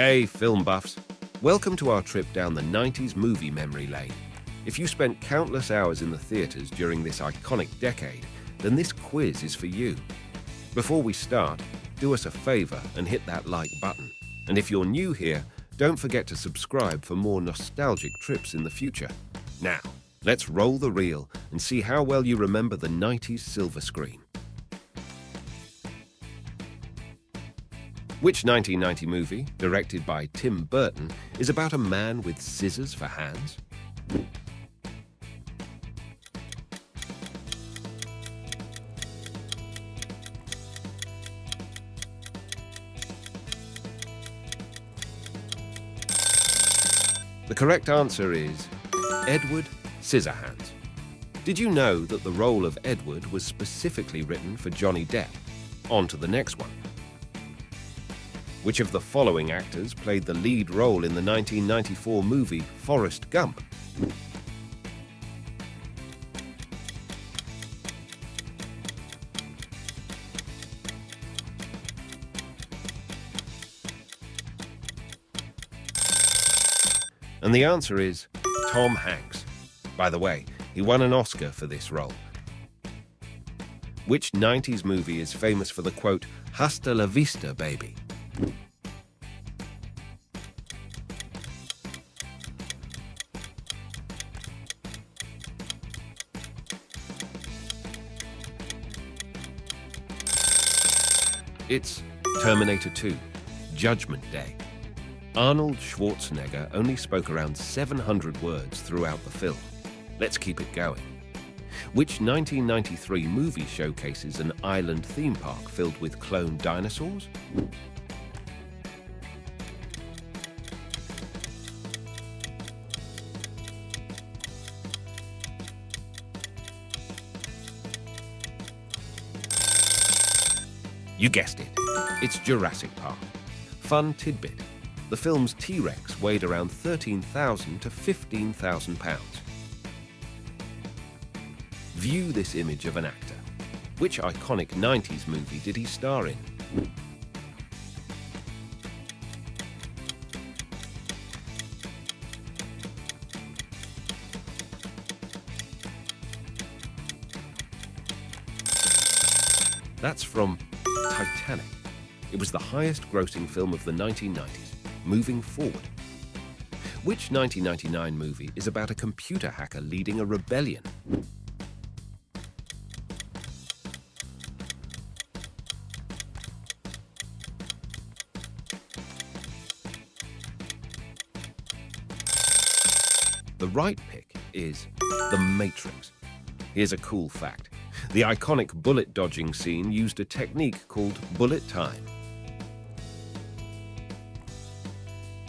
Hey, film buffs. Welcome to our trip down the 90s movie memory lane. If you spent countless hours in the theaters during this iconic decade, then this quiz is for you. Before we start, do us a favor and hit that like button. And if you're new here, don't forget to subscribe for more nostalgic trips in the future. Now, let's roll the reel and see how well you remember the 90s silver screen. Which 1990 movie, directed by Tim Burton, is about a man with scissors for hands? The correct answer is Edward Scissorhands. Did you know that the role of Edward was specifically written for Johnny Depp? On to the next one. Which of the following actors played the lead role in the 1994 movie Forrest Gump? And the answer is Tom Hanks. By the way, he won an Oscar for this role. Which 90s movie is famous for the quote, "Hasta la vista, baby"? It's Terminator 2, Judgment Day. Arnold Schwarzenegger only spoke around 700 words throughout the film. Let's keep it going. Which 1993 movie showcases an island theme park filled with cloned dinosaurs? You guessed it. It's Jurassic Park. Fun tidbit. The film's T-Rex weighed around 13,000 to 15,000 pounds. View this image of an actor. Which iconic 90s movie did he star in? That's from Titanic. It was the highest-grossing film of the 1990s, moving forward. Which 1999 movie is about a computer hacker leading a rebellion? The right pick is The Matrix. Here's a cool fact. The iconic bullet-dodging scene used a technique called bullet time.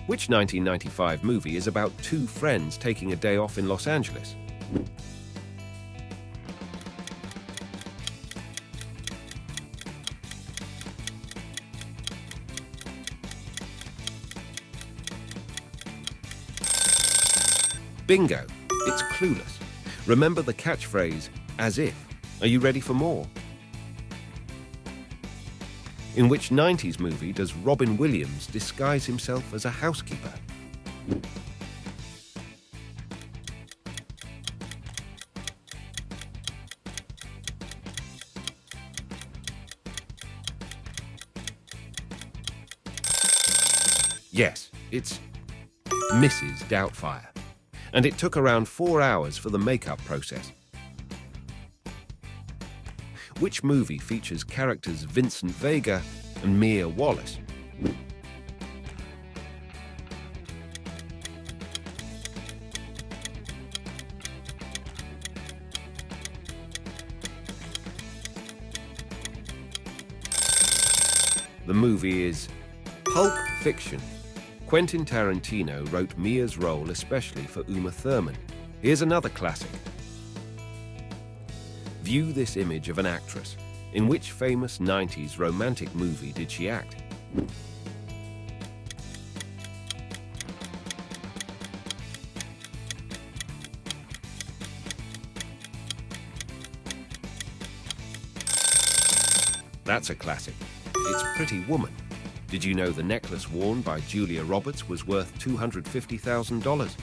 Which 1995 movie is about two friends taking a day off in Los Angeles? Bingo! It's Clueless. Remember the catchphrase, "as if." Are you ready for more? In which 90s movie does Robin Williams disguise himself as a housekeeper? Yes, it's Mrs. Doubtfire. And it took around 4 hours for the makeup process. Which movie features characters Vincent Vega and Mia Wallace? The movie is Pulp Fiction. Quentin Tarantino wrote Mia's role especially for Uma Thurman. Here's another classic. View this image of an actress. In which famous 90s romantic movie did she act? That's a classic. It's Pretty Woman. Did you know the necklace worn by Julia Roberts was worth $250,000?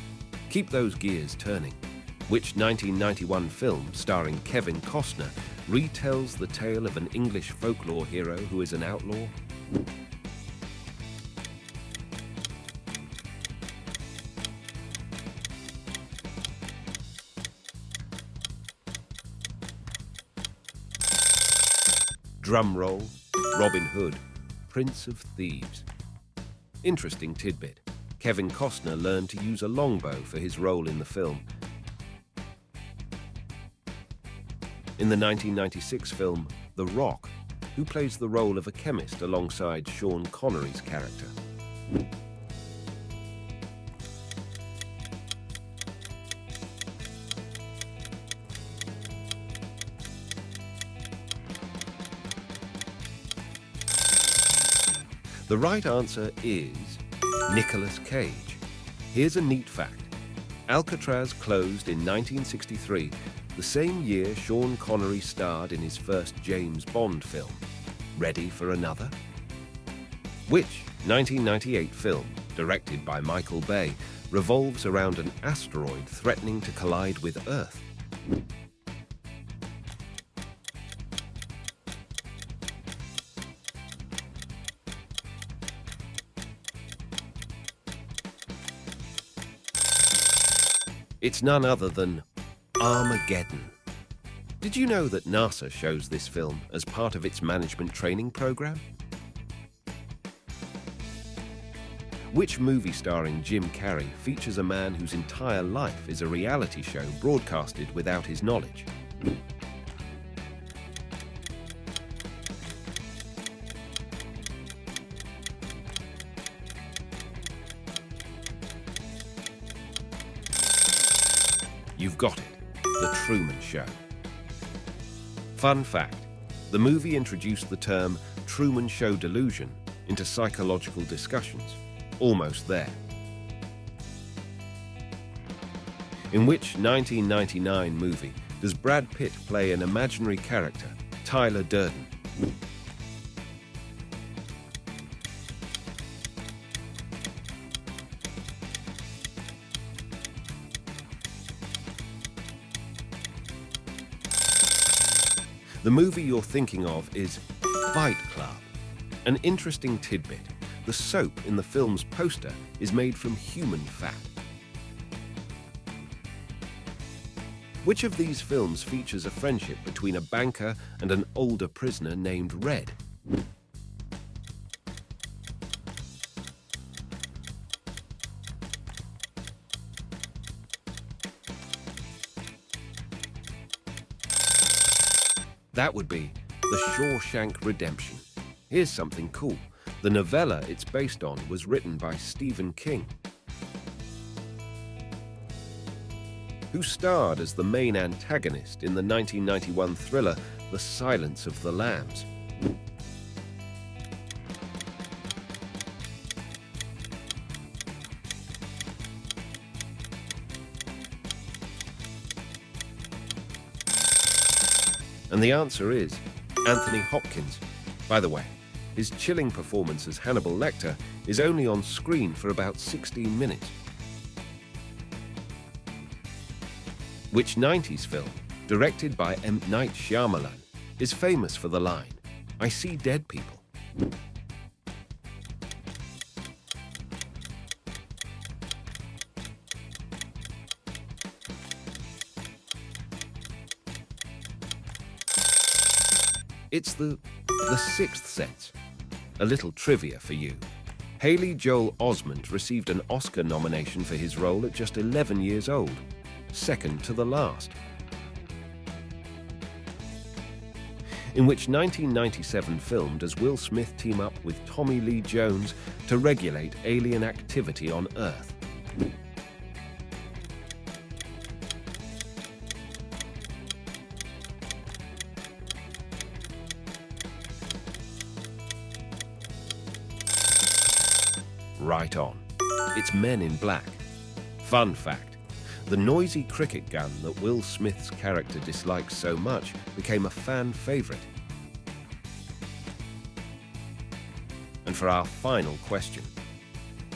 Keep those gears turning. Which 1991 film starring Kevin Costner retells the tale of an English folklore hero who is an outlaw? Drum roll, Robin Hood, Prince of Thieves. Interesting tidbit. Kevin Costner learned to use a longbow for his role in the film. In the 1996 film The Rock, who plays the role of a chemist alongside Sean Connery's character. The right answer is Nicolas Cage. Here's a neat fact. Alcatraz closed in 1963, the same year Sean Connery starred in his first James Bond film. Ready for another? Which 1998 film, directed by Michael Bay, revolves around an asteroid threatening to collide with Earth? It's none other than Armageddon. Did you know that NASA shows this film as part of its management training program? Which movie starring Jim Carrey features a man whose entire life is a reality show broadcasted without his knowledge? You've got it, The Truman Show. Fun fact, the movie introduced the term Truman Show delusion into psychological discussions. Almost there. In which 1999 movie does Brad Pitt play an imaginary character, Tyler Durden? The movie you're thinking of is Fite Club. An interesting tidbit, the soap in the film's poster is made from human fat. Which of these films features a friendship between a banker and an older prisoner named Red? That would be The Shashank Redemption. Here's something cool. The novella it's based on was written by Stephen King, who starred as the main antagonist in the 1991 thriller The Silence of the Lambs. And the answer is Anthony Hopkins. By the way, his chilling performance as Hannibal Lecter is only on screen for about 16 minutes. Which 90s film, directed by M. Night Shyamalan, is famous for the line, "I see dead people"? It's the Sixth Sense. A little trivia for you. Haley Joel Osment received an Oscar nomination for his role at just 11 years old, second to the last. In which 1997 film does Will Smith team up with Tommy Lee Jones to regulate alien activity on Earth? Right on. It's Men in Black. Fun fact, the noisy cricket gun that Will Smith's character dislikes so much became a fan favorite. And for our final question,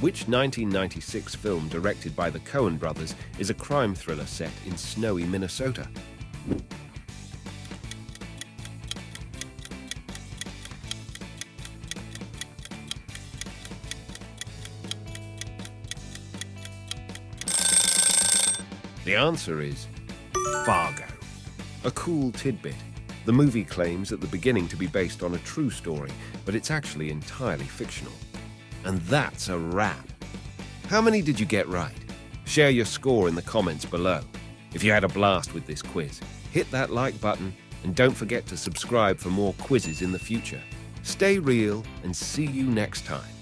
which 1996 film directed by the Coen brothers is a crime thriller set in snowy Minnesota? The answer is Fargo. A cool tidbit. The movie claims at the beginning to be based on a true story, but it's actually entirely fictional. And that's a wrap. How many did you get right? Share your score in the comments below. If you had a blast with this quiz, hit that like button and don't forget to subscribe for more quizzes in the future. Stay real and see you next time.